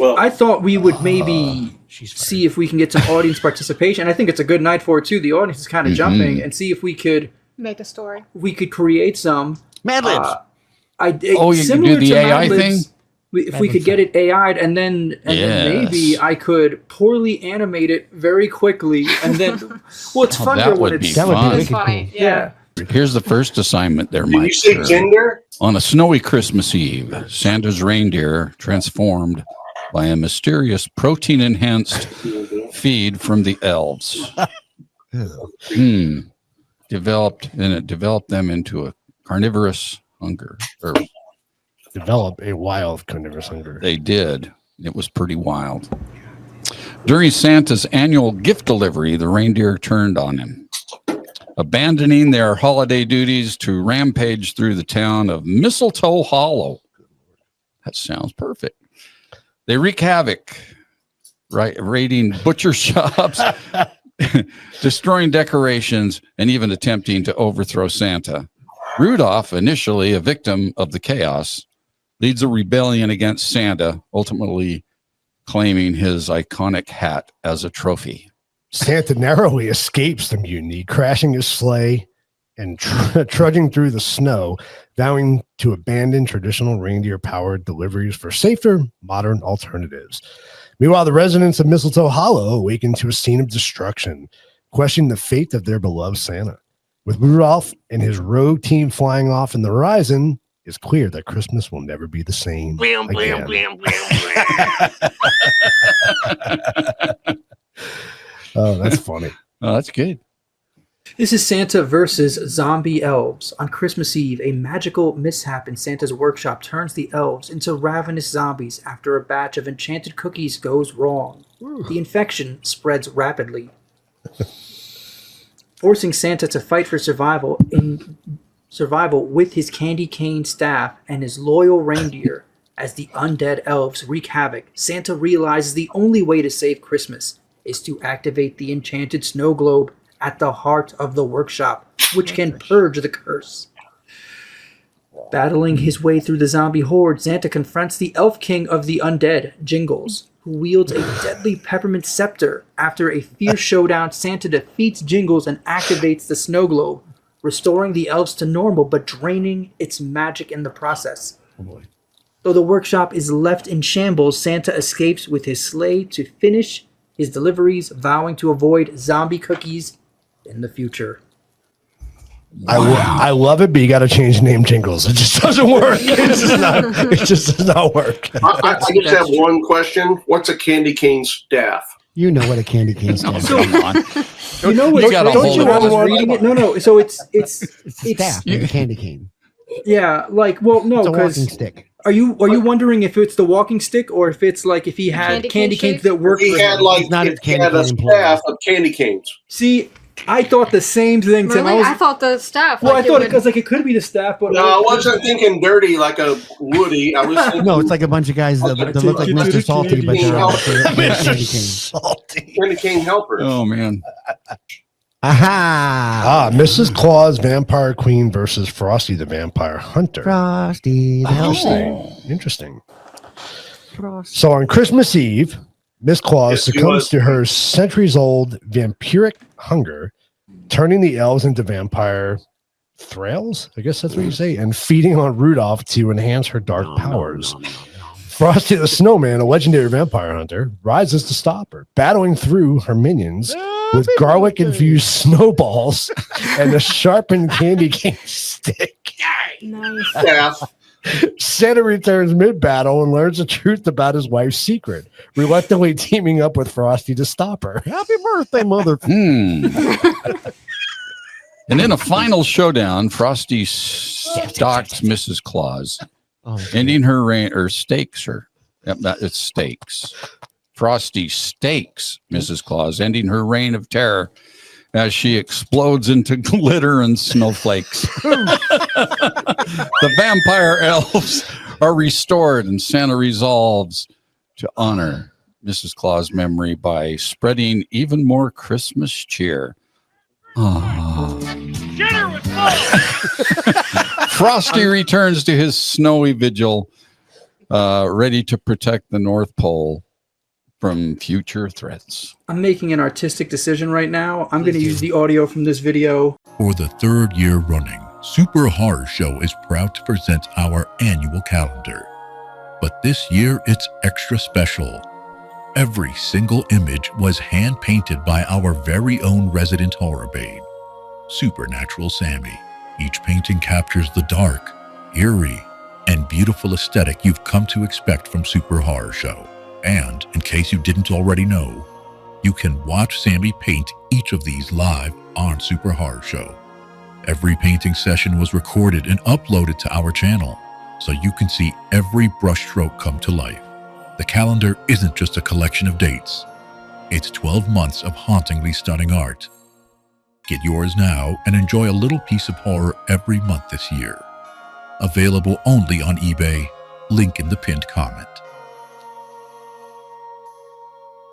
Well, I thought we would maybe see if we can get some audience participation. I think it's a good night for it too. The audience is kind of jumping, and see if we could make a story. We could create some Mad Libs. You can do the AI thing. If we could get it AI'd, and then maybe I could poorly animate it very quickly, and then it's funnier when it's funny. Yeah. Here's the first assignment there, Mike. Did you say gender? On a snowy Christmas Eve, Santa's reindeer, transformed by a mysterious protein-enhanced feed from the elves, developed them into a carnivorous hunger. Develop a wild carnivorous hunger. They did. It was pretty wild. During Santa's annual gift delivery, the reindeer turned on him, abandoning their holiday duties to rampage through the town of Mistletoe Hollow. That sounds perfect. They wreak havoc, raiding butcher shops, destroying decorations, and even attempting to overthrow Santa. Rudolph, initially a victim of the chaos, leads a rebellion against Santa, ultimately claiming his iconic hat as a trophy. Santa narrowly escapes the mutiny, crashing his sleigh and trudging through the snow, vowing to abandon traditional reindeer-powered deliveries for safer, modern alternatives. Meanwhile, the residents of Mistletoe Hollow awaken to a scene of destruction, questioning the fate of their beloved Santa. With Rudolph and his rogue team flying off in the horizon, it's clear that Christmas will never be the same again. Oh, that's funny. Oh, that's good. This is Santa versus zombie elves. On Christmas Eve, a magical mishap in Santa's workshop turns the elves into ravenous zombies after a batch of enchanted cookies goes wrong. The infection spreads rapidly, forcing Santa to fight for survival with his candy cane staff and his loyal reindeer. As the undead elves wreak havoc, Santa realizes the only way to save Christmas is to activate the enchanted snow globe at the heart of the workshop, which can purge the curse. Battling his way through the zombie horde, Santa confronts the elf king of the undead, Jingles, who wields a deadly peppermint scepter. After a fierce showdown, Santa defeats Jingles and activates the snow globe, restoring the elves to normal but draining its magic in the process. Oh boy. Though the workshop is left in shambles, Santa escapes with his sleigh to finish his deliveries, vowing to avoid zombie cookies in the future. I love it, but you got to change the name Jingles. It just doesn't work. It just does not work. I just have one question. What's a candy cane staff? You know what a candy cane staff is. You know what? Don't you? I was reading it. No. So it's staff, like a candy cane. Yeah, no, it's a because walking stick. Are you wondering if it's the walking stick or if it's like if he had candy canes that worked? He had a staff of candy canes. See, I thought the same thing. Tim. Really? I thought the staff. Well, I thought because it could be the staff, but no, I wasn't thinking dirty like a Woody. I was thinking no, it's like a bunch of guys that look like Mr. Salty, but they're candy canes. Candy cane helpers. Oh man. Aha! Mrs. Claus, Vampire Queen versus Frosty the Vampire Hunter. Frosty the Vampire. Interesting. So on Christmas Eve, Miss Claus succumbs to her centuries-old vampiric hunger, turning the elves into vampire thralls, I guess that's what you say, and feeding on Rudolph to enhance her dark powers. Frosty the Snowman, a legendary vampire hunter, rises to stop her, battling through her minions with garlic-infused snowballs and a sharpened candy cane stick. Nice. Yeah. Santa returns mid-battle and learns the truth about his wife's secret, reluctantly teaming up with Frosty to stop her. Happy birthday, mother. And in a final showdown, Frosty stalks Mrs. Claus, ending her reign, or stakes her. Yep, it's stakes. Frosty stakes Mrs. Claus, ending her reign of terror as she explodes into glitter and snowflakes. The vampire elves are restored, and Santa resolves to honor Mrs. Claus' memory by spreading even more Christmas cheer. Frosty returns to his snowy vigil ready to protect the North Pole from future threats. I'm making an artistic decision right now. I'm going to use the audio from this video. For the third year running, Super Horror Show is proud to present our annual calendar. But this year, it's extra special. Every single image was hand-painted by our very own resident horror babe, Supernatural Sammy. Each painting captures the dark, eerie, and beautiful aesthetic you've come to expect from Super Horror Show. And, in case you didn't already know, you can watch Sammy paint each of these live on Super Horror Show. Every painting session was recorded and uploaded to our channel, so you can see every brushstroke come to life. The calendar isn't just a collection of dates. It's 12 months of hauntingly stunning art. Get yours now and enjoy a little piece of horror every month this year. Available only on eBay. Link in the pinned comment.